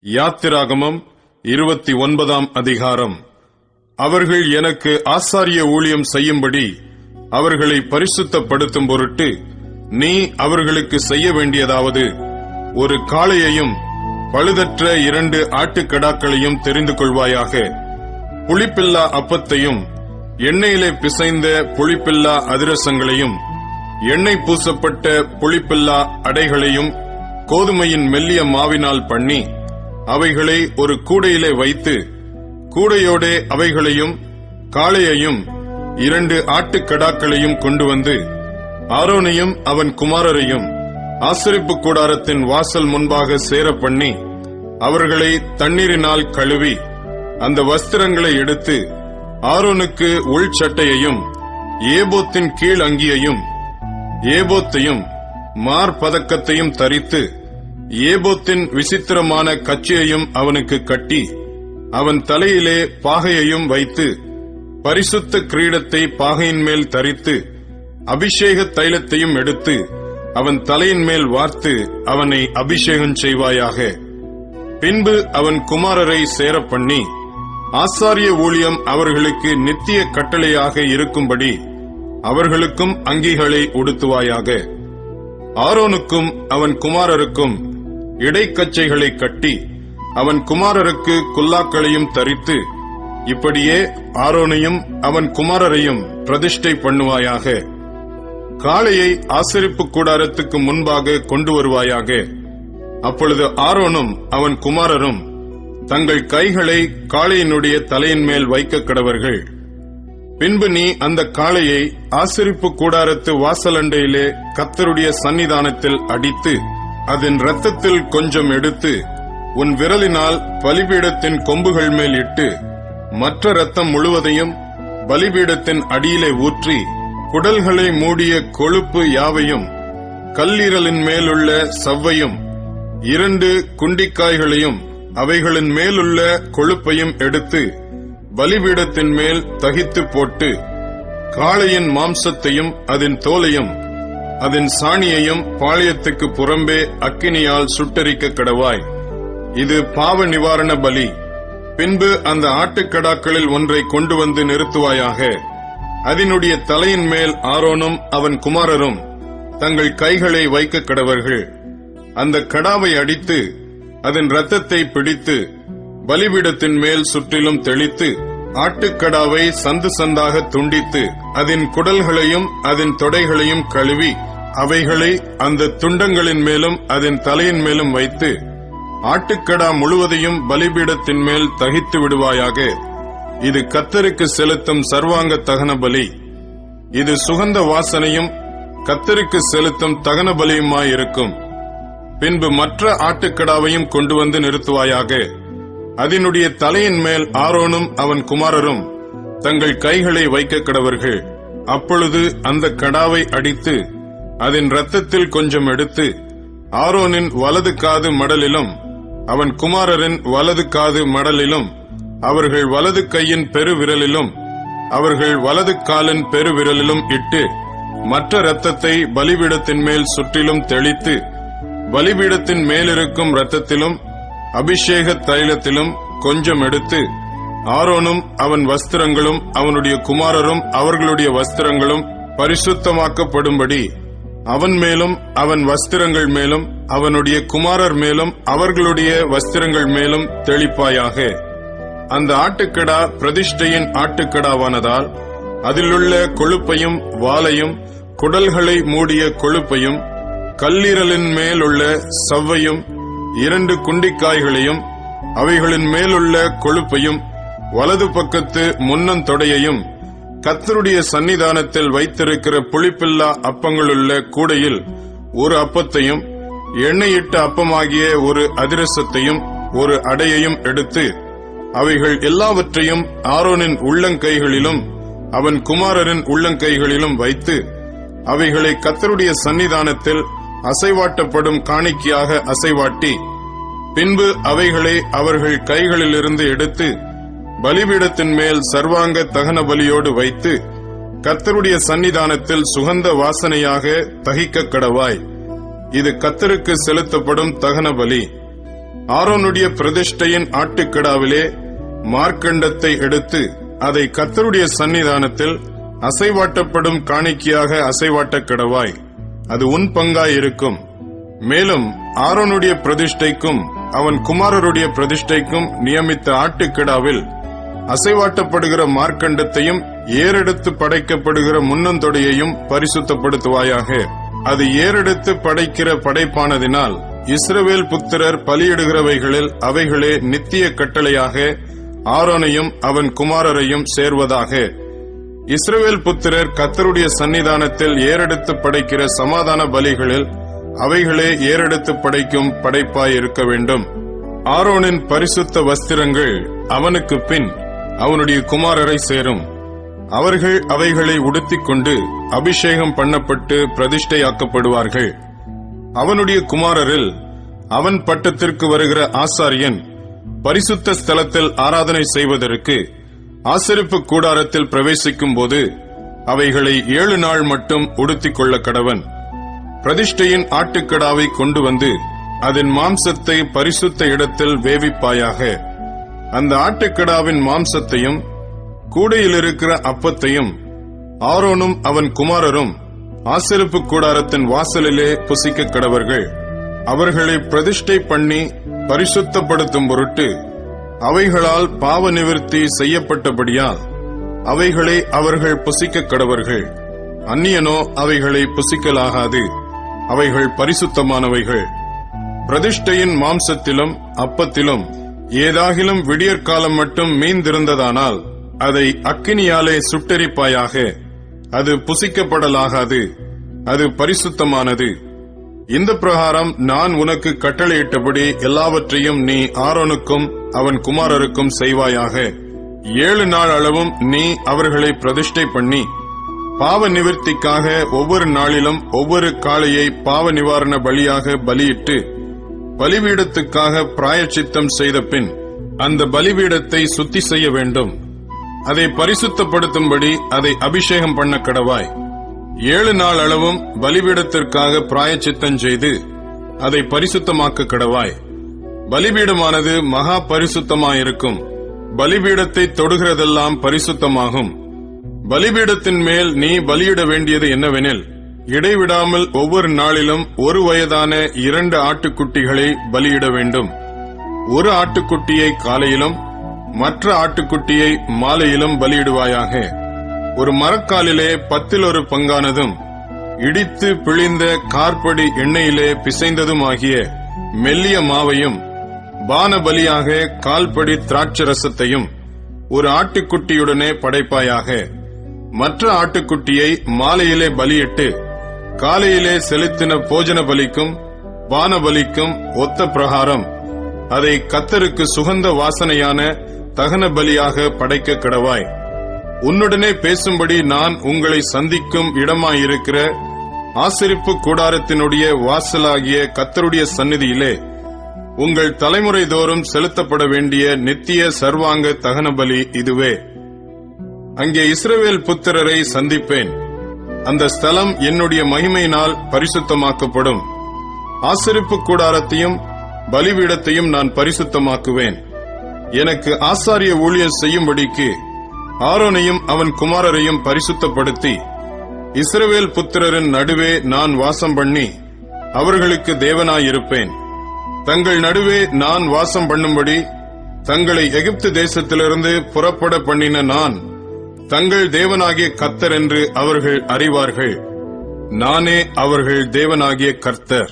யாத்திராகமம் 29 அதிகாரம். அவர்கள் எனக்கு ஆசாரிய ஊழியம் செய்யும்படி அவர்களை பரிசுத்தப்படுத்தும் பொருட்டு நீ அவர்களுக்கு செய்ய வேண்டியதாவது, ஒரு காளையையும் பழுதற்ற 2 ஆட்டுக்கடாக்களையும் தெரிந்து கொள்வாயாக. புளிப்பில்லா அப்பத்தையும் எண்ணெயிலே பிசைந்த புளிப்பில்லா அதிரசங்களையும் எண்ணெய் பூசப்பட்ட புளிப்பில்லா அடைகளையும் கோதுமையின் மெல்லிய மாவினால் பண்ணி அவைகளை ஒரு கூடையிலே வைத்து, கூடையோடே அவைகளையும் காளையையும் 2 ஆட்டுக்கடாக்களையும் கொண்டு வந்து ஆரோனையும் அவன் குமாரரையும் ஆசரிப்பு கூடாரத்தின் வாசல் முன்பாக சேர பண்ணி அவர்களை தண்ணீரினால் கழுவி அந்த வஸ்திரங்களை எடுத்து ஆரோனுக்கு உள் சட்டையையும் ஏபோத்தின் கீழ் அங்கியையும் ஏபோத்தையும் மார்பதக்கத்தையும் தரித்து ஏபோத்தின் விசித்திரமான கச்சையையும் அவனுக்கு கட்டி அவன் தலையிலே பாகையையும் வைத்து பரிசுத்த கிரீடத்தை பாகையின் மேல் தரித்து அபிஷேக தைலத்தையும் எடுத்து அவன் தலையின் மேல் வார்த்து அவனை அபிஷேகம் செய்வாயாக. பின்பு அவன் குமாரரை சேர பண்ணி ஆசாரிய ஊழியம் அவர்களுக்கு நித்திய கட்டளையாக இருக்கும்படி அவர்களுக்கும் அங்கிகளை உடுத்துவாயாக. ஆரோனுக்கும் அவன் குமாரருக்கும் இடைக்கச்சைகளை கட்டி அவன் குமாரருக்கு குல்லாக்களையும் தரித்து இப்படியே ஆரோனையும் அவன் குமாரரையும் பிரதிஷ்டை பண்ணுவாயாக. காளையை ஆசரிப்பு கூடாரத்துக்கு முன்பாக கொண்டு வருவாயாக. அப்பொழுது ஆரோனும் அவன் குமாரரும் தங்கள் கைகளை காளையினுடைய தலையின் மேல் வைக்க கடவர்கள். பின்பு நீ அந்த காளையை ஆசரிப்பு கூடாரத்து வாசலண்டையிலே கர்த்தருடைய சன்னிதானத்தில் அடித்து அதன் இரத்தத்தில் கொஞ்சம் எடுத்து உன் விரலினால் பலிபீடத்தின் கொம்புகள் மேல் இட்டு மற்ற இரத்தம் முழுவதையும் பலிபீடத்தின் அடியிலே ஊற்றி குடல்களை மூடிய கொழுப்பு யாவையும் கல்லீரலின் மேலுள்ள சவ்வையும் 2 குண்டிக்காய்களையும் அவைகளின் மேலுள்ள கொழுப்பையும் எடுத்து பலிபீடத்தின் மேல் தகித்து போட்டு காளையின் மாம்சத்தையும் அதன் தோலையும் அதன் சாணியையும் பாளையத்துக்கு புறம்பே அக்கினியால் சுட்டரிக்க கடவாய். இது பாவ நிவாரண பலி. பின்பு அந்த ஆட்டுக்கடாக்களில் ஒன்றை கொண்டு வந்து நிறுத்துவாயாக. அதனுடைய தலையின் மேல் ஆரோனும் அவன் குமாரரும் தங்கள் கைகளை வைக்க கடவர்கள். அந்த கடாவை அடித்து அதன் இரத்தத்தை பிடித்து பலிபீடத்தின் மேல் சுற்றிலும் தெளித்து ஆட்டுக்கடாவை சந்து சந்தாக துண்டித்து அதன் குடல்களையும் அதன் தொடைகளையும் கழுவி அவைகளை அந்த துண்டங்களின் மேலும் அதன் தலையின் மேலும் வைத்து ஆட்டுக்கடா முழுவதையும் பலிபீடத்தின் மேல் தகித்து விடுவாயாக. இது கர்த்தருக்கு செலுத்தும் சர்வாங்க தகன பலி. இது சுகந்த வாசனையும் கர்த்தருக்கு செலுத்தும் தகன பலியுமாயிருக்கும். பின்பு மற்ற ஆட்டுக்கடாவையும் கொண்டு வந்து நிறுத்துவாயாக. அதனுடைய தலையின் மேல் ஆரோனும் அவன் குமாரரும் தங்கள் கைகளை வைக்க கடவர்கள். அப்பொழுது அந்த கடாவை அடித்து அதன் இரத்தத்தில் கொஞ்சம் எடுத்து ஆரோனின் வலது காது மடலிலும் அவன் குமாரரின் வலது காது மடலிலும் அவர்கள் வலது கையின் பெருவிரலிலும் அவர்கள் வலது காலின் பெருவிரலிலும் இட்டு மற்ற இரத்தத்தை பலிபீடத்தின் மேல் சுற்றிலும் தெளித்து பலிபீடத்தின் மேலிருக்கும் இரத்தத்திலும் அபிஷேக தைலத்திலும் கொஞ்சம் எடுத்து ஆரோனும் அவன் வஸ்திரங்களும் அவனுடைய குமாரரும் அவர்களுடைய வஸ்திரங்களும் பரிசுத்தமாக்கப்படும்படி அவன் மேலும் அவன் வஸ்திரங்கள் மேலும் அவனுடைய குமாரர் மேலும் அவர்களுடைய வஸ்திரங்கள் மேலும் தெளிப்பாயாக. அந்த ஆட்டுக்கடா பிரதிஷ்டையின் ஆட்டுக்கடாவானதால் அதிலுள்ள கொழுப்பையும் வாலையும் குடல்களை மூடிய கொழுப்பையும் கல்லீரலின் மேலுள்ள சவ்வையும் 2 குண்டிக்காய்களையும் அவைகளின் மேலுள்ள கொழுப்பையும் வலது பக்கத்து முன்னந்தொடையையும் கர்த்தருடைய சன்னிதானத்தில் வைத்திருக்கிற புளிப்பில்லா அப்பங்களுள்ள கூடையில் ஒரு அப்பத்தையும் எண்ணெயிட்ட அப்பமாகிய ஒரு அதிரசத்தையும் ஒரு அடையையும் எடுத்து அவைகள் எல்லாவற்றையும் ஆரோனின் உள்ளங்கைகளிலும் அவன் குமாரரின் உள்ளங்கைகளிலும் வைத்து அவைகளை கர்த்தருடைய சன்னிதானத்தில் அசைவாட்டப்படும் காணிக்கையாக அசைவாட்டி பின்பு அவைகளை அவர்கள் கைகளிலிருந்து எடுத்து பலிபீடத்தின் மேல் சர்வாங்க தகன பலியோடு வைத்து கர்த்தருடைய சன்னிதானத்தில் சுகந்த வாசனையாக தகிக்க கடவாய். இது கர்த்தருக்கு செலுத்தப்படும் தகன பலி. ஆரோனுடைய பிரதிஷ்டையின் ஆட்டுக்கிடாவிலே மார்க்கண்டத்தை எடுத்து அதை கர்த்தருடைய சன்னிதானத்தில் அசைவாட்டப்படும் காணிக்கையாக அசைவாட்டக் கடவாய். அது உன் பங்காயிருக்கும். மேலும் ஆரோனுடைய பிரதிஷ்டைக்கும் அவன் குமாரருடைய பிரதிஷ்டைக்கும் நியமித்த ஆட்டுக்கிடாவில் அசைவாட்டப்படுகிற மார்க்கண்டத்தையும் ஏறெடுத்து படைக்கப்படுகிற முன்னந்தொடையையும் பரிசுத்தப்படுத்துவாயாக. அது ஏறெடுத்து படைக்கிற படைப்பானதினால் இஸ்ரவேல் புத்திரர் பலியிடுகிறவைகளில் அவைகளே நித்திய கட்டளையாக ஆரோனையும் அவன் குமாரரையும் சேர்வதாக. இஸ்ரவேல் புத்திரர் கர்த்தருடைய சன்னிதானத்தில் ஏறெடுத்து படைக்கிற சமாதான பலிகளில் அவைகளே ஏறெடுத்து படைக்கும் படைப்பாய் இருக்க வேண்டும். ஆரோனின் பரிசுத்த வஸ்திரங்கள் அவனுக்கு பின் அவனுடைய குமாரரை சேரும். அவர்கள் அவைகளை உடுத்திக் கொண்டு அபிஷேகம் பண்ணப்பட்டு பிரதிஷ்டையாக்கப்படுவார்கள். அவனுடைய குமாரரில் அவன் பட்டத்திற்கு வருகிற ஆசாரியன் பரிசுத்த ஸ்தலத்தில் ஆராதனை செய்வதற்கு ஆசரிப்பு கூடாரத்தில் பிரவேசிக்கும் போது அவைகளை 7 நாள் மட்டும் உடுத்திக் கொள்ள கடவன். பிரதிஷ்டையின் ஆட்டுக்கடாவை கொண்டு வந்து அதன் மாம்சத்தை பரிசுத்த இடத்தில் வேவிப்பாயாக. அந்த ஆட்டுக்கடாவின் மாம்சத்தையும் கூடையில் இருக்கிற அப்பத்தையும் ஆரோனும் அவன் குமாரரும் ஆசரிப்பு கூடாரத்தின் வாசலிலே புசிக்க கடவர்கள். அவர்களை பிரதிஷ்டை பண்ணி பரிசுத்தப்படுத்தும் பொருட்டு அவைகளால் பாவ நிவிர்த்தி செய்யப்பட்டபடியால் அவைகளை அவர்கள் புசிக்க கடவர்கள். அந்நியனோ அவைகளை புசிக்கலாகாது. அவைகள் பரிசுத்தமானவைகள். பிரதிஷ்டையின் மாம்சத்திலும் அப்பத்திலும் ஏதாகிலும் விடியற்காலம் மட்டும் மீந்திருந்ததானால் அதை அக்கினியாலே சுட்டெரிப்பாயாக. அது புசிக்கப்படலாகாது. அது பரிசுத்தமானது. இந்த பிரகாரம் நான் உனக்கு கட்டளையிட்டபடி எல்லாவற்றையும் நீ ஆரோனுக்கும் அவன் குமாரருக்கும் செய்வாயாக. 7 நாள் அளவும் நீ அவர்களை பிரதிஷ்டை பண்ணி பாவ நிவிர்த்திக்காக ஒவ்வொரு நாளிலும் ஒவ்வொரு காளையை பாவ நிவாரண பலியாக பலியிட்டு பலிபீடத்துக்காக பிராயச்சித்தம் செய்த பின் அந்த பலிபீடத்தை சுத்தி செய்ய வேண்டும். அதை பரிசுத்தப்படுத்தும்படி அதை அபிஷேகம் பண்ண கடவாய். 7 நாள் அளவும் பலிபீடத்திற்காக பிராயச்சித்தம் செய்து அதை பரிசுத்தமாக்க கடவாய். பலிபீடமானது மகா பரிசுத்தமாயிருக்கும். பலிபீடத்தை தொடுகிறதெல்லாம் பரிசுத்தமாகும். பலிபீடத்தின் மேல் நீ பலியிட வேண்டியது என்னவெனில், இடைவிடாமல் ஒவ்வொரு நாளிலும் 1 வயதான 2 ஆட்டுக்குட்டிகளை பலியிட வேண்டும். ஒரு ஆட்டுக்குட்டியை காலையிலும் மற்ற ஆட்டுக்குட்டியை மாலையிலும் பலியிடுவாயாக. ஒரு மரக்காலிலே 10 பங்கானதும் இடித்து பிழிந்த கார்படி எண்ணெயிலே பிசைந்ததுமாகிய மெல்லிய மாவையும் பான பலியாக 1/4 படி திராட்சரசத்தையும் ஒரு ஆட்டுக்குட்டியுடனே படைப்பாயாக. மற்ற ஆட்டுக்குட்டியை மாலையிலே பலியிட்டு காலையிலே செலுத்தின போஜன பலிக்கும் பான பலிக்கும் ஒத்த பிரகாரம் அதை கர்த்தருக்கு சுகந்த வாசனையான தகன பலியாக படைக்க கடவாய். உன்னுடனே பேசும்படி நான் உங்களை சந்திக்கும் இடமாயிருக்கிற ஆசரிப்பு கூடாரத்தினுடைய வாசலாகிய கர்த்தருடைய சந்நிதியிலே உங்கள் தலைமுறை தோறும் செலுத்தப்பட வேண்டிய நித்திய சர்வாங்க தகன பலி இதுவே. அங்கே இஸ்ரவேல் புத்திரரை சந்திப்பேன். அந்த ஸ்தலம் என்னுடைய மகிமையினால் பரிசுத்தமாக்கப்படும். ஆசரிப்பு கூடாரத்தையும் பலிபீடத்தையும் நான் பரிசுத்தமாக்குவேன். எனக்கு ஆசாரிய ஊழியம் செய்யும்படிக்கு ஆரோனையும் அவன் குமாரரையும் பரிசுத்தப்படுத்தி இஸ்ரவேல் புத்திரரின் நடுவே நான் வாசம் பண்ணி அவர்களுக்கு தேவனாயிருப்பேன். தங்கள் நடுவே நான் வாசம் பண்ணும்படி தங்களை எகிப்து தேசத்திலிருந்து புறப்பட பண்ணின நான் தங்கள் தேவனாகிய கர்த்தர் என்று அவர்கள் அறிவார்கள். நானே அவர்கள் தேவனாகிய கர்த்தர்.